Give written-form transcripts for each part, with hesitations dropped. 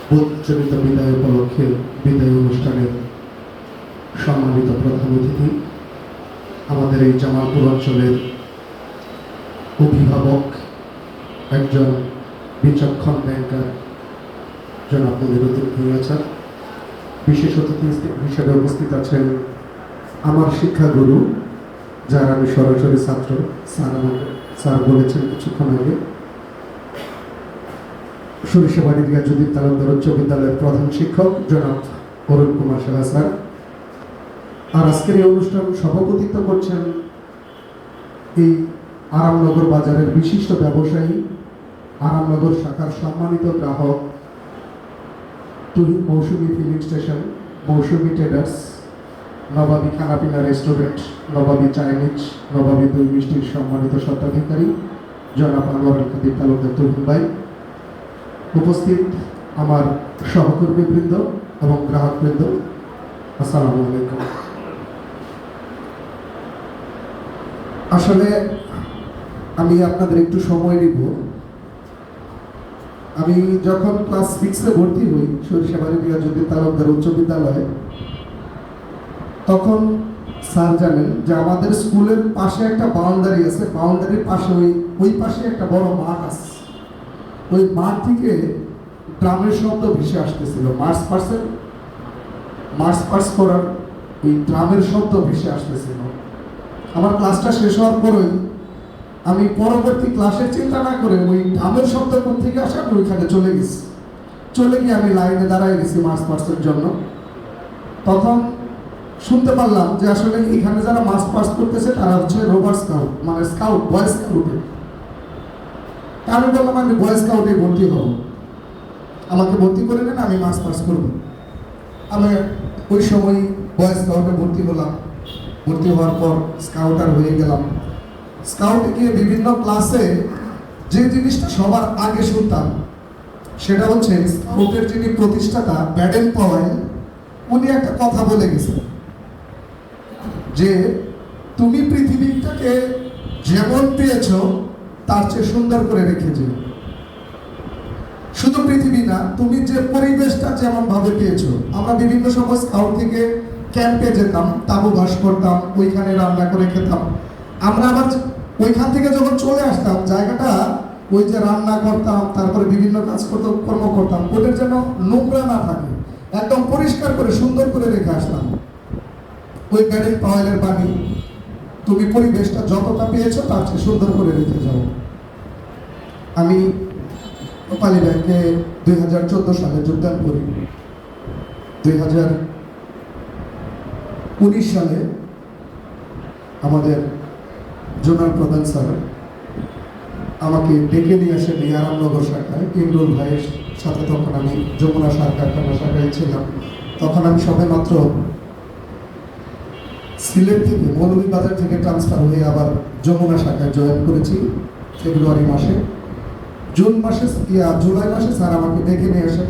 বোধজনিত বিদায় উপলক্ষে বিদায় অনুষ্ঠানের সম্মানিত প্রধান অতিথি, আমাদের এই জামালপুর অঞ্চলের অভিভাবক, একজন বিচক্ষণ ব্যাংকার জনাব মনিরুদ্দিন ভূঁইয়া স্যার, বিশেষ অতিথি হিসেবে উপস্থিত আছেন আমার শিক্ষাগুরু, যার আমি সরাসরি ছাত্র। স্যার বলেছেন কিছুক্ষণ আগে, সরিষাবাড়ি রিয়াজুদ্দিন তালুকদার উচ্চ বিদ্যালয়ের প্রধান শিক্ষক জনাব অরুণ কুমার সাহা স্যার। আর আজকের এই অনুষ্ঠান সভাপতিত্ব করছেন এই আরামনগর বাজারের বিশিষ্ট ব্যবসায়ী, আরামনগর শাখার সম্মানিত গ্রাহক, তুহিন মৌসুমী ফিলিং স্টেশন, মৌসুমী ট্রেডার্স, নবাবী খানাপিনা রেস্টুরেন্ট, নবাবী চাইনিজ, নবাবী দই মিষ্টির সম্মানিত স্বত্বাধিকারী জনাব আনোয়ার আল কাদির তালুকদার তুহিন ভাই, উপস্থিত আমার সহকর্মীবৃন্দ এবং গ্রাহকবৃন্দ, আসসালামু আলাইকুম। আসলে আমি আপনাদের একটু সময় নিব। আমি যখন ক্লাস 6-এ ভর্তি হই সরিষাবাড়ি রিয়াজুদ্দিন তালুকদার উচ্চ বিদ্যালয়ে, তখন স্যার জানেন যে আমাদের স্কুলের পাশে একটা বাউন্ডারি আছে, বাউন্ডারির পাশে ওই পাশে একটা বড় মাঠ আছে। ওই মাঠ থেকে ড্রামের শব্দ ভেসে আসতেছিল, মার্চ পাস করার ওই ড্রামের শব্দ ভেসে আসতেছিল। আমার ক্লাসটা শেষ হওয়ার পরেই আমি পরবর্তী ক্লাসের চিন্তা না করে ওই ড্রামের শব্দ কোথা থেকে আসে আমি ওইখানে চলে গেছি। চলে গিয়ে আমি লাইনে দাঁড়ায় গেছি মার্চ পাসের জন্য। তখন শুনতে পারলাম যে আসলে এখানে যারা মার্চ পাস করতেছে তারা হচ্ছে রোভার স্কাউট, মানে স্কাউট, বয় স্কাউটে। আমি বললাম আমি বয় স্কাউটে ভর্তি হব, আমাকে ভর্তি করে নেন, আমি মার্চ পাস করবো। আমি ওই সময় বয় স্কাউটে ভর্তি হলাম। ভর্তি হওয়ার পর স্কাউটার হয়ে গেলাম। স্কাউটে গিয়ে বিভিন্ন ক্লাসে যে জিনিসটা সবার আগে শুনতাম সেটা হচ্ছে স্কাউটের যিনি প্রতিষ্ঠাতা ব্যাডেন পাওয়েল, উনি একটা কথা বলে গেছেন যে তুমি পৃথিবীটাকে যেমন পেয়েছ তার চেয়ে সুন্দর করে রেখেছো। শুধু পৃথিবী না, তুমি যে পরিবেশটা যেমন ভাবে পেয়েছো। আমরা বিভিন্ন সময় স্কাউট থেকে ক্যাম্পে যেতাম, তাবু বাস করতাম, ওইখানে রান্না করে খেতাম। আমরা আবার ওইখান থেকে যখন চলে আসতাম, জায়গাটা ওই যে রান্না করতাম, তারপরে বিভিন্ন কাজ কর্ম করতাম, ওদের যেন নোংরা না থাকে, একদম পরিষ্কার করে সুন্দর করে রেখে আসতাম। ওই ব্যাডেন পাওয়েলের বাণী, তুমি পরিবেশটা যতটা পেয়েছো তার চেয়ে সুন্দর করে রেখে যাও। আমি রূপালী ব্যাংকে 2014 সালে যোগদান করি। 2019 সালে আমাদের জোনাল প্রধান স্যার আমাকে ডেকে নিয়ে আসেন এই আরামনগর শাখায়। ইমরুল ভাইয়ের সাথে তখন আমি যমুনা সার কারখানা শাখায় ছিলাম। তখন আমি সবে মাত্র সিলেট থেকে, মৌলভীবাজার থেকে ট্রান্সফার হয়ে আবার যমুনা শাখায় জয়েন করেছি ফেব্রুয়ারি মাসে। জুলাই মাসে স্যার আমাকে ডেকে নিয়ে আসেন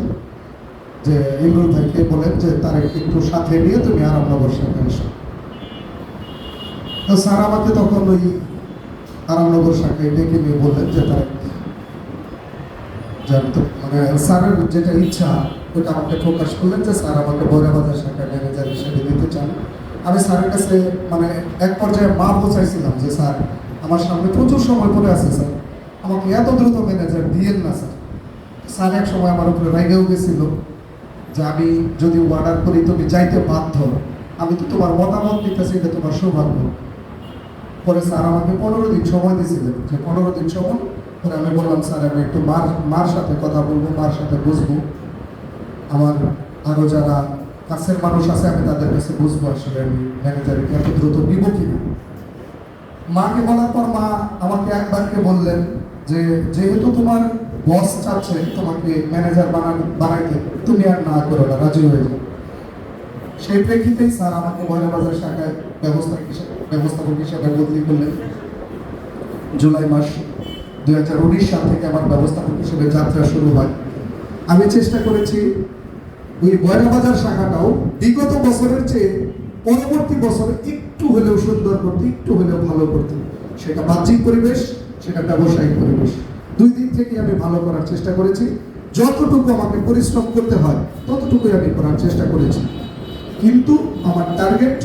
যে ইমরুল ভাইকে বলেন যে তার একটু সাথে নিয়ে তুমি আরামনগর শাখায় এসো। তো স্যার আমাকে তখন ওই আরামনগর শাখায় ডেকে নিয়ে বললেন যে তার জানতো, মানে স্যারের যেটা ইচ্ছা ওটা আমাকে প্রকাশ করলেন যে স্যার আমাকে বৈরাবাজার শাখায় ম্যানেজার হিসেবে দিতে চান। আমি স্যারের কাছে মানে এক পর্যায়ে মাপও চাইছিলাম যে স্যার আমার সামনে প্রচুর সময় পড়ে আছে, স্যার আমাকে এত দ্রুত ম্যানেজার দিয়েন না স্যার। স্যার এক সময় আমার উপরে রেগেও গেছিল যে আমি যদি অর্ডার করি তুমি যাইতে বাধ্য, আমি তো তোমার মতামত নিতেছি, এটা তোমার সৌভাগ্য। পরে স্যার আমাকে 15 দিন সময় দিয়েছিলেন, যে 15 দিন সময়। পরে আমি বললাম স্যার আমি একটু মার সাথে কথা বলবো, মার সাথে বুঝবো, আমার আরও যারা কাছের মানুষ আছে আমি তাদের কাছে বুঝবো আসলে আমি ম্যানেজারকে এত দ্রুত দিব কিনা। মাকে বলার পর মা আমাকে একবারকে বললেন যে যেহেতু তোমার বস চাচ্ছে তোমাকে ম্যানেজার বানাইতে, তুমি আর না করো না, রাজি হয়ে যাও। সেই প্রেক্ষিতেই স্যার আমাকে বৈরাবাজার শাখায় ব্যবস্থাপক হিসেবে বদলি করলেন। জুলাই মাস 2019 সাল থেকে আমার ব্যবস্থাপক হিসেবে যাত্রা শুরু হয়। আমি চেষ্টা করেছি ওই বৈরাবাজার শাখাটাও বিগত বছরের চেয়ে পরবর্তী বছরে একটু হলেও সুন্দর করতে, একটু হলেও ভালো করতে। সেটা বাহ্যিক পরিবেশ, সেটা ব্যবসায়িক পরিবেশ, দুই দিক থেকে আমি ভালো করার চেষ্টা করেছি। যতটুকু আমাকে পরিশ্রম করতে হয় ততটুকুই আমি করার চেষ্টা করেছি, কিন্তু আমার টার্গেট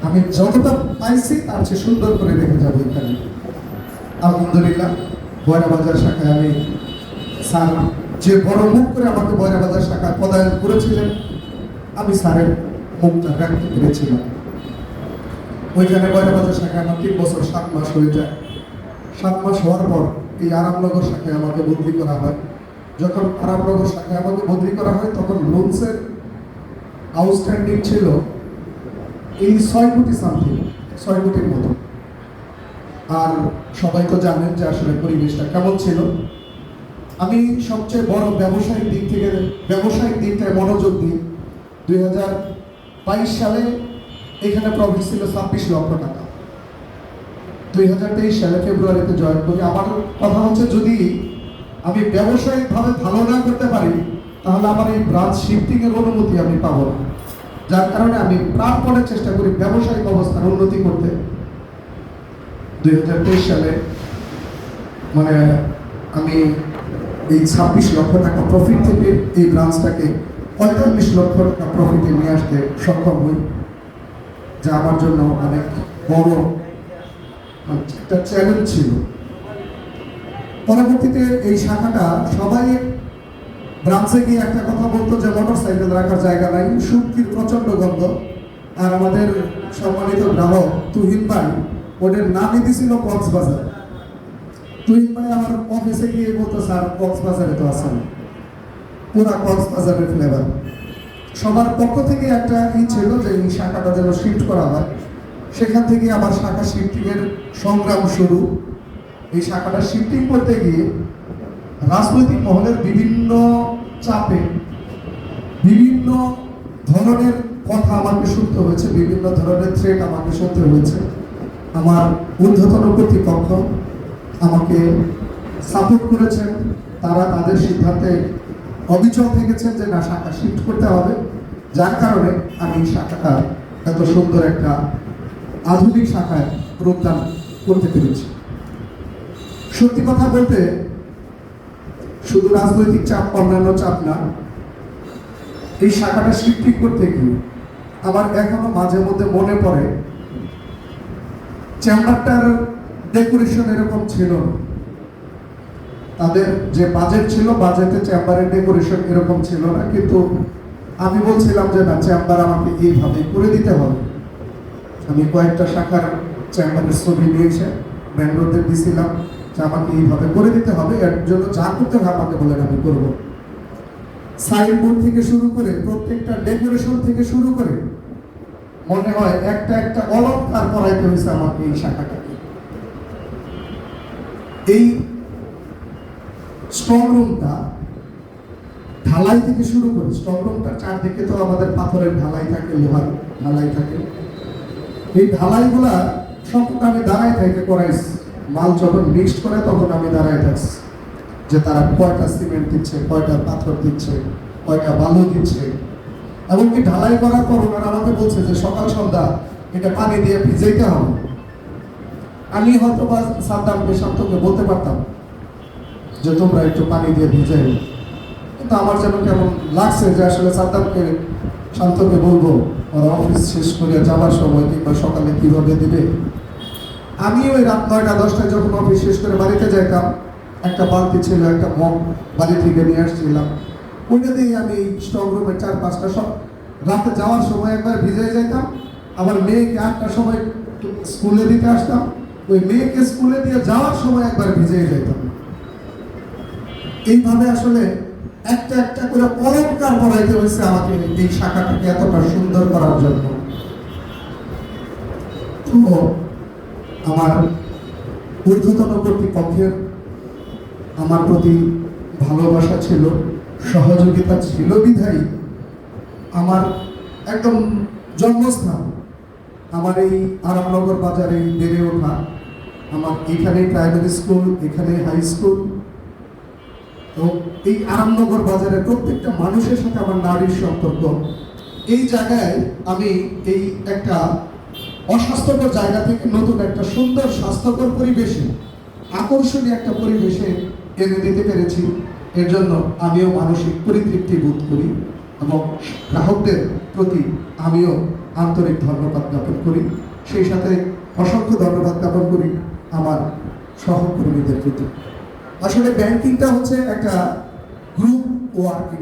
আমি যতটা পাইছি তার চেয়ে সুন্দর করে রেখে যাবো এখানে। আলহামদুলিল্লাহ বয়রা বাজার শাখায় আমি স্যার যে বড় মুখ করে আমাকে বয়রা বাজার শাখায় পদায়ন করেছিলেন, আমি স্যারের মুখটা রাখতে পেরেছিলাম। ওইখানে বয়রা বাজার শাখায় আমার 3 বছর 7 মাস হয়ে যায়। 7 মাস হওয়ার পর এই আরামনগর শাখায় আমাকে বদলি করা হয়। যখন আরামনগর শাখায় আমাকে বদলি করা হয় তখন লোনসের আউটস্ট্যান্ডিং ছিল এই 6 কোটি সামথিং, 6 কোটির মতো। আর সবাই তো জানেন যে আসলে পরিবেশটা কেমন ছিল। আমি সবচেয়ে বড় ব্যবসায়িক দিকটায় মনোযোগ দিই। 2022 সালে এখানে প্রফিট ছিল 26 লক্ষ টাকা। 2023 সালে ফেব্রুয়ারিতে জয়েন করি। আমার কথা হচ্ছে, যদি আমি ব্যবসায়িকভাবে ভালো না করতে পারি তাহলে আমার এই ব্রাঞ্চ শিফটিং এর অনুমতি আমি পাবো না। যার কারণে আমি প্রাণপণে চেষ্টা করি ব্যবসায়িক অবস্থার উন্নতি করতে। 2023 সালে মানে আমি এই 26 লক্ষ টাকা প্রফিট থেকে এই ব্রাঞ্চটাকে 45 লক্ষ টাকা প্রফিটে নিয়ে আসতে সক্ষম হই, যা আমার জন্য অনেক বড় একটা চ্যালেঞ্জ ছিল। পরবর্তীতে এই শাখাটা সবাই ব্রাঞ্চে গিয়ে একটা কথা বলতো যে মোটরসাইকেল রাখার জায়গা নাই, শুটকির প্রচন্ড গন্ধ। আর আমাদের সম্মানিত গ্রাহক তুহিন ভাই ওদের নামই দিছিল কক্সবাজার। তুহিন ভাই আমার অফিসে গিয়ে বলতো, স্যার কক্সবাজারে তো আছেন, পুরা কক্সবাজারের ফ্লেভার। সবার পক্ষ থেকে একটা ছিল যে এই শাখাটা যেন শিফট করা হয়। সেখান থেকে আবার শাখা শিফটিং এর সংগ্রাম শুরু। এই শাখাটা শিফটিং করতে গিয়ে রাজনৈতিক মহলের বিভিন্ন চাপে বিভিন্ন ধরনের কথা আমাকে শুনতে হয়েছে, বিভিন্ন ধরনের থ্রেট আমাকে শুনতে হয়েছে। আমার ঊর্ধ্বতন কর্তৃপক্ষ আমাকে সাপোর্ট করেছেন, তারা তাদের সিদ্ধান্তে অবিচল থেকেছেন যে না, শাখা শিফট করতে হবে। যার কারণে আমি এই শাখাটা এত সুন্দর একটা আধুনিক শাখায় প্রদান করতে পেরেছি। সত্যি কথা বলতে শুধু রাজনৈতিক চাপ, অন্যান্য চাপ না, এই শাখাটা শিফটিং করতে গিয়ে আমার এখনো মাঝে মধ্যে মনে পড়ে চেম্বারটার ডেকোরেশন এরকম ছিল না। তাদের যে বাজেট ছিল, বাজেটে চেম্বারের ডেকোরেশন এরকম ছিল না, কিন্তু আমি বলছিলাম যে না, চেম্বার আমাকে এইভাবে করে দিতে হবে। আমি কয়েকটা শাখার চেম্বারের ছবি নিয়ে এসে ব্যাঙ্গালোরদের দিয়েছিলাম যে আমাকে এইভাবে করে দিতে হবে, এর জন্য যা করতে হবে আমাকে বলেন আমি করব। সাইনবোর্ড থেকে শুরু করে প্রত্যেকটা ডেকোরেশন থেকে শুরু করে মনে হয় একটা একটা অলংকার করাইতে হয়েছে আমাকে এই শাখাটাকে। এই স্ট্রং রুমটা ঢালাই থেকে শুরু করে, স্ট্রং রুমটার চারদিকে তো আমাদের পাথরের ঢালাই থাকে, লোহার ঢালাই থাকে। এই ঢালাইগুলা সম্পূর্ণ আমি দাঁড়ায় থেকে করাইছি। মাল যখন মিক্সড করে তখন আমি দাঁড়ায় থাকছি যে তারা কয়টা সিমেন্ট দিচ্ছে, কয়টা পাথর দিচ্ছে, কয়টা বালু দিচ্ছে। এমনকি ঢালাই করার পর ওনারা আমাকে বলছে যে সকাল সন্ধ্যা এটা পানি দিয়ে ভিজাইতে হবে। আমি হয়তো বা সাদ্দামকে শান্তকে বলতে পারতাম যে তোমরা একটু পানি দিয়ে ভিজাই, কিন্তু আমার যেন কেমন লাগছে যে আসলে সাদ্দামকে শান্তকে বলবো ওরা অফিস শেষ করে যাওয়ার সময় কিংবা সকালে কিভাবে দিবে। আমি ওই রাত 9টা-10টায় যখন অফিস শেষ করে বাড়িতে যাইতাম, একটা বালতি ছিল, একটা মগ বাড়ি থেকে নিয়ে আসছিলাম, ওইটা দিয়ে আমি স্ট্রং রুমের 4-5টা সব রাতে যাওয়ার সময় একবার ভিজে যাইতাম। আবার মেয়েকে 8টার সময় স্কুলে দিতে আসতাম, ওই মেয়েকে স্কুলে দিয়ে যাওয়ার সময় একবার ভিজে যাইতাম। এইভাবে আসলে একটা একটা করে অলংকার করাইতে হয়েছে আমাকে এই শাখাটাকে এতটা সুন্দর করার জন্য। তো আমার ঊর্ধ্বতন কর্তৃপক্ষের আমার প্রতি ভালোবাসা ছিল, সহযোগিতা ছিল বিধায়ী আমার একদম জন্মস্থান, আমার এই আরামনগর বাজারে বেড়ে ওঠা, আমার এখানে প্রাইমারি স্কুল, এখানে হাই স্কুল। তো এই আরামনগর বাজারে প্রত্যেকটা মানুষের সাথে আমার নারীর সম্পর্ক। এই জায়গায় আমি এই একটা অস্বাস্থ্যকর জায়গা থেকে নতুন একটা সুন্দর স্বাস্থ্যকর পরিবেশে, আকর্ষণীয় একটা পরিবেশে এনে দিতে পেরেছি। এর জন্য আমিও মানসিক পরিতৃপ্তি বোধ করি এবং গ্রাহকদের প্রতি আমিও আন্তরিক ধন্যবাদ জ্ঞাপন করি। সেই সাথে অসংখ্য ধন্যবাদ জ্ঞাপন করি আমার সহকর্মীদের প্রতি। আসলে ব্যাংকিংটা হচ্ছে একটা গ্রুপ ওয়ার্কিং।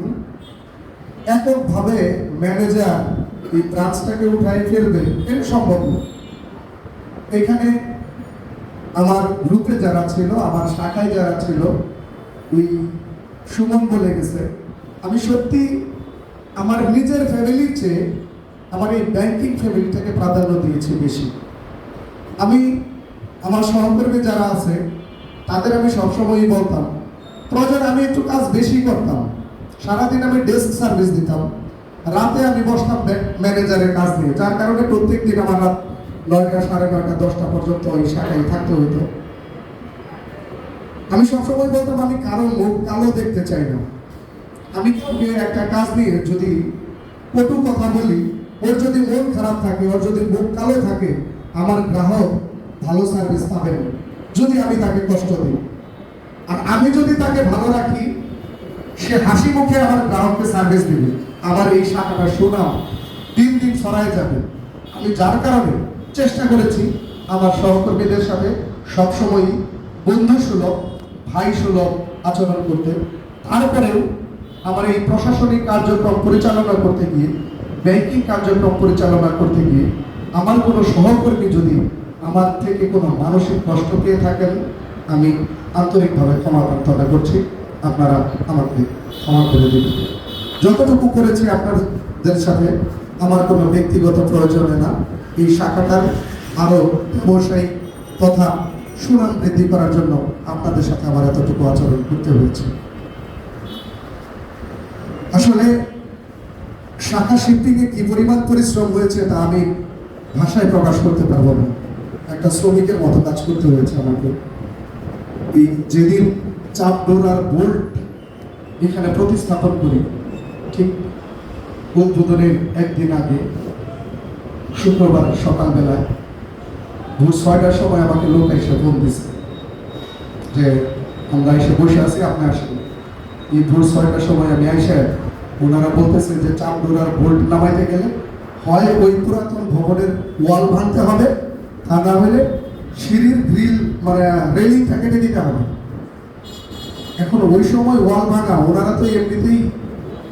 এককভাবে ম্যানেজার এই ব্রাঞ্চটাকে উঠাই ফেলবে এটা সম্ভব না। এখানে আমার গ্রুপে যারা ছিল, আমার শাখায় যারা ছিল, ওই সুমন বলে গেছে, আমি সত্যি আমার নিজের ফ্যামিলির চেয়ে আমার এই ব্যাংকিং ফ্যামিলিটাকে প্রাধান্য দিয়েছি বেশি। আমি আমার সহকর্মী যারা আছে তাদের আমি সবসময়ই বলতাম, প্রয়োজন আমি একটু কাজ বেশি করতাম, সারাদিন আমি ডেস্ক সার্ভিস দিতাম, রাতে আমি বসতাম ম্যানেজারের কাজ নিয়ে, যার কারণে প্রত্যেক দিন আমার রাত 9টা, 9:30, 10টা পর্যন্ত ওই শাখায় থাকতে হতো। আমি সবসময় বলতাম আমি কারো মুখ কালো দেখতে চাই না। আমি কাউকে একটা কাজ নিয়ে যদি কটু কথা বলি, ওর যদি মন খারাপ থাকে, ওর যদি মুখ কালো থাকে, আমার গ্রাহক ভালো সার্ভিস পাবে না যদি আমি তাকে কষ্ট দিই। আর আমি যদি তাকে ভালো রাখি, সে হাসি মুখে আমার গ্রাহককে সার্ভিস দিবে, আমার এই শাখাটা সুনাম দিন দিন ছড়ায় যাবে। আমি যার কারণে চেষ্টা করেছি আমার সহকর্মীদের সাথে সবসময়ই বন্ধু সুলভ, ভাই সুলভ আচরণ করতে। তারপরেও আমার এই প্রশাসনিক কার্যক্রম পরিচালনা করতে গিয়ে, ব্যাংকিং কার্যক্রম পরিচালনা করতে গিয়ে আমার কোনো সহকর্মী যদি আমার থেকে কোনো মানসিক কষ্ট পেয়ে থাকেন, আমি আন্তরিকভাবে ক্ষমা প্রার্থনা করছি। আপনারা আমাকে ক্ষমা করে দিন। যতটুকু করেছি আপনাদের সাথে আমার কোনো ব্যক্তিগত প্রয়োজনে না, এই শাখাটার আরও ব্যবসায়িক তথা সুনাম বৃদ্ধি করার জন্য আপনাদের সাথে আমার এতটুকু আচরণ করতে হয়েছে। আসলে শাখা শিফটিংয়ে কি পরিমাণ পরিশ্রম হয়েছে তা আমি ভাষায় প্রকাশ করতে পারবো না। একটা শ্রমিকের মতো কাজ করতে হয়েছে আমাকে। এই যেদিন চাপ ডোর আর বোল্ট এখানে প্রতিস্থাপন করি, ঠিক উদ্বোধনের একদিন আগে শুক্রবার সকালবেলায় ভোর 6টার সময় আমাকে লোক এসে ফোন দিচ্ছে যে আমরা এসে বসে আছি, আপনি আসেন। এই ভোর 6টার সময় আমি এসে ওনারা বলতেছে যে চাপ ডোর আর বোল্ট নামাইতে গেলে হয় ওই পুরাতন ভবনের ওয়াল ভাঙতে হবে, তা না হলে সিঁড়ির গ্রিল মানে রেলিংটা কেটে দিতে হবে। এখন ওই সময় ওয়াল ভাঙা, ওনারা তো এমনিতেই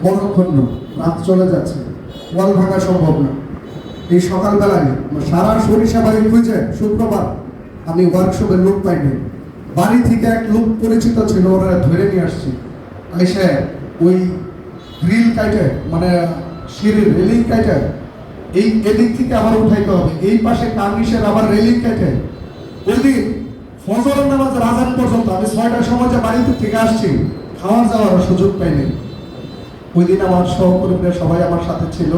মনক্ষুণ্ণ, রাত চলে যাচ্ছে, ওয়াল ভাঙা সম্ভব না। এই সকালবেলায় সারা সরিষা বাড়ি খুঁজে শুক্রবার আমি ওয়ার্কশপের লোক পাইনি, বাড়ি থেকে এক লোক পরিচিত ছিল, ওরা ধরে নিয়ে আসছি। এসে ওই গ্রিল কাটে মানে সিঁড়ির রেলিং কাটে এই এদিক থেকে আবার উঠাইতে হবে, এই পাশে কার্নিশের আবার রেলিং কাটে। ওই দিন ফজরের নামাজের আজান পর্যন্ত আমি 6টার সময় যে বাড়িতে থেকে আসছি, খাওয়ার যাওয়ার সুযোগ পাইনি। ওই দিন আমার সহকর্মীরা সবাই আমার সাথে ছিল।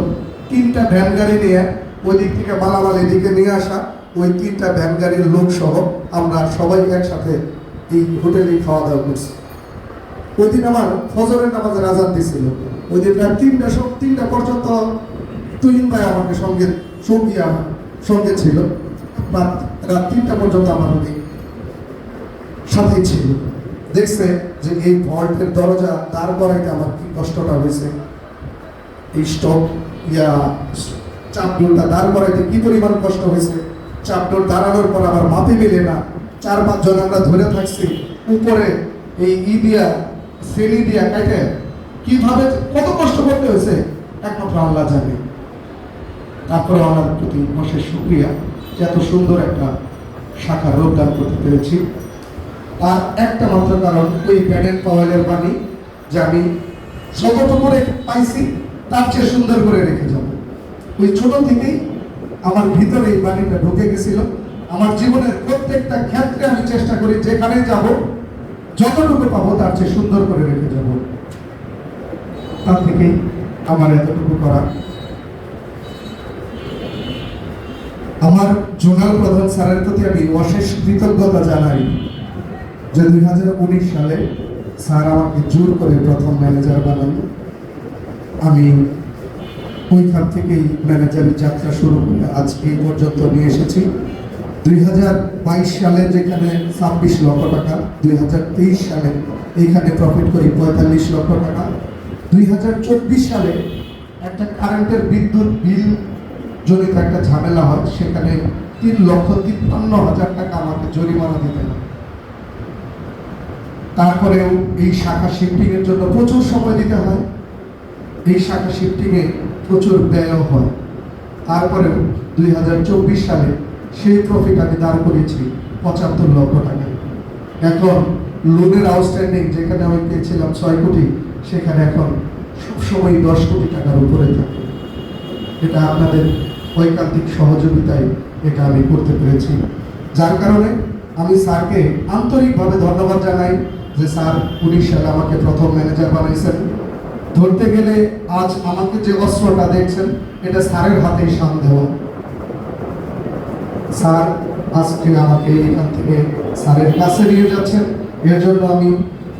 3টা ভ্যান গাড়ি নিয়ে ওই দিক থেকে মালামাল এদিকে নিয়ে আসা, ওই 3টা ভ্যান গাড়ির লোক সহ আমরা সবাই একসাথে এই হোটেলেই খাওয়া দাওয়া করছি। ওই দিন আমার ফজরের নামাজের আজান দিছিল। ওই দিন রাত 3টা পর্যন্ত তুহিন ভাই আমাকে সঙ্গে ছিল, রাত 3টা পর্যন্ত আমার সাথে ছিল। দেখছে যে এই ভল্টের দরজা দাঁড় করাইতে আমার কি কষ্টটা হয়েছে, এই স্টপ চাপডোরটা দাঁড় করাইতে কি পরিমাণ কষ্ট হয়েছে। চাপডোর দাঁড়ানোর পর আবার মাপে মিলে না, 4-5 জন আমরা ধরে থাকছি, উপরে এই শ্রেণী দিয়া কাটে কিভাবে কত কষ্ট করতে হয়েছে একমাত্র আল্লাহ জানে। তারপরে আমার প্রতি অশেষ শুকরিয়া যে এত সুন্দর একটা শাখা রোগদান করতে পেরেছি। আর একটা মাত্র কারণ ওই প্যাডেল পাওয়ালের বাণী, যে আমি যতটুকু পাইছি তার চেয়ে সুন্দর করে রেখে যাব। ওই ছোট থেকেই আমার ভিতরে এই বাণীটা ঢুকে গেছিল। আমার জীবনের প্রত্যেকটা ক্ষেত্রে আমি চেষ্টা করি যেখানে যাব যতটুকু পাবো তার চেয়ে সুন্দর করে রেখে যাব। তার থেকেই আমার এতটুকু করা। আমার জোনাল প্রধান স্যারের প্রতি আমি অশেষ কৃতজ্ঞতা জানাই যে 2019 সালে স্যার আমাকে জোর করে প্রথম ম্যানেজার বানান। আমি ওইখান থেকেই ম্যানেজারের যাত্রা শুরু করে আজ এই পর্যন্ত নিয়ে এসেছি। 2022 সালে যেখানে 26 লক্ষ টাকা, 2023 সালে এইখানে প্রফিট করি 45 লক্ষ টাকা। 2024 সালে একটা কারেন্টের বিদ্যুৎ বিল জনিত একটা ঝামেলা হয়, সেখানে 3,53,000 টাকা আমাকে জরিমানা দিতে হয়। তারপরেও এই শাখা শিফটিং এর জন্য প্রচুর সময় দিতে হয়, এই শাখা শিফটিং এ প্রচুর ব্যয়ও হয়। তারপরেও 2024 সালে সেই প্রফিট আমি দাঁড় করিয়েছি 75 লক্ষ টাকা। এখন লোনের আউটস্ট্যান্ডিং যেখানে আমি পেয়েছিলাম 6 কোটি, সেখানে এখন সবসময় 10 কোটি টাকার উপরে থাকে। এটা আপনাদের ঐকান্তিক সহযোগিতায় এটা আমি করতে পেরেছি, যার কারণে আমি স্যারকে আন্তরিকভাবে ধন্যবাদ জানাই যে স্যার 19 সালে আমাকে প্রথম ম্যানেজার বানাইছেন। ধরতে গেলে আজ আমাকে যে অস্ত্রটা দেখছেন, এটা স্যারের হাতেই শান দেওয়া। স্যার আজকে আমাকে এখান থেকে স্যারের কাছে নিয়ে যাচ্ছেন, এর জন্য আমি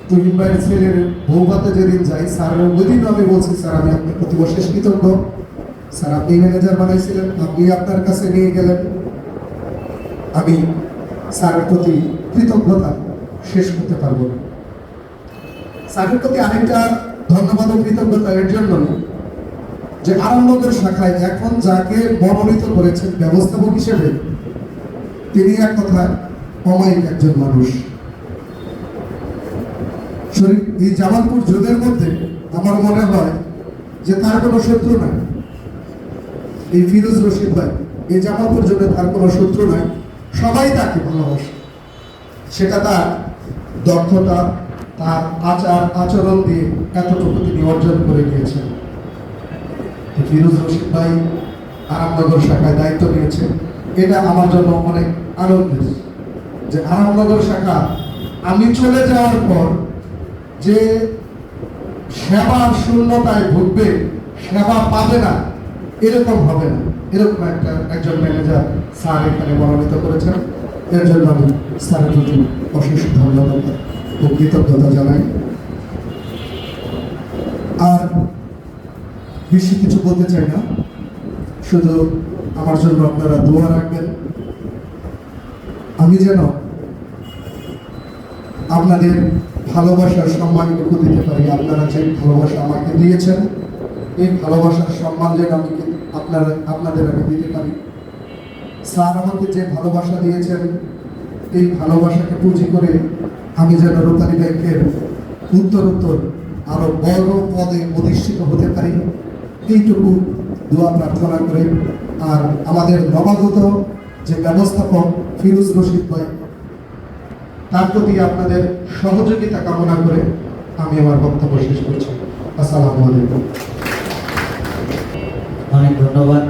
তুহিন ভাইয়ের ছেলের বৌভাতে যেদিন যাই, স্যারের ওইদিনও আমি বলছি স্যার আমি আপনার প্রতি অশেষ কৃতজ্ঞ। স্যার আপনি ম্যানেজার বানাইছিলেন, আপনি আপনার কাছে নিয়ে গেলেন, আমি স্যারের প্রতি কৃতজ্ঞতা শেষ করতে পারবো না। স্যারের প্রতি আরেকটা ধন্যবাদ ও কৃতজ্ঞতা এর জন্য যে আরামনগর শাখায় এখন যাকে মনোনীত করেছেন ব্যবস্থাপক হিসেবে, তিনি এক কথায় অমায়িক একজন মানুষ। এই জামালপুর জোনের মধ্যে আমার মনে হয় যে তার কোনো শত্রু নাই। এই ফিরোজ রশিদ ভাই এই জামালপুর জোনে তার কোনো শত্রু নাই, সবাই তাকে ভালোবাসে। সেটা তার দক্ষতা, তার আচার আচরণ দিয়ে এতটুকু তিনি অর্জন করে গিয়েছেন। ফিরোজ রশিদ ভাই আরামনগর শাখায় দায়িত্ব নিয়েছে, এটা আমার জন্য অনেক আনন্দের যে আরামনগর শাখা আমি চলে যাওয়ার পর যে সেবার শূন্যতায় ভুগবে, সেবা পাবে না, এরকম হবে না। এরকম একজন ম্যানেজার স্যার এখানে মনোনীত করেছেন, এর জন্য আমি স্যারের প্রতি অশেষ ধন্যবাদ ও কৃতজ্ঞতা জানাই। আর বেশি কিছু বলতে চাই না, শুধু আমার জন্য আপনারা দোয়া রাখবেন, আমি যেন আপনাদের ভালোবাসার সম্মানটুকু দিতে পারি। আপনারা যে ভালোবাসা আমাকে দিয়েছেন, এই ভালোবাসার সম্মান যেন আমি আপনাদের আমি দিতে পারি। স্যার আমাকে যে ভালোবাসা দিয়েছেন, এই ভালোবাসাকে পুঁজি করে আমি যেন রূপালী ব্যাংকের উত্তরোত্তর আরো বড় পদে অধিষ্ঠিত হতে পারি, এইটুকু দোয়া প্রার্থনা করে। আর আমাদের নবাগত যে ব্যবস্থাপক ফিরোজ রশিদ ভাই, তার প্রতি আপনাদের সহযোগিতা কামনা করে আমি আমার বক্তব্য শেষ করছি। আসসালামু আলাইকুম। অনেক ধন্যবাদ।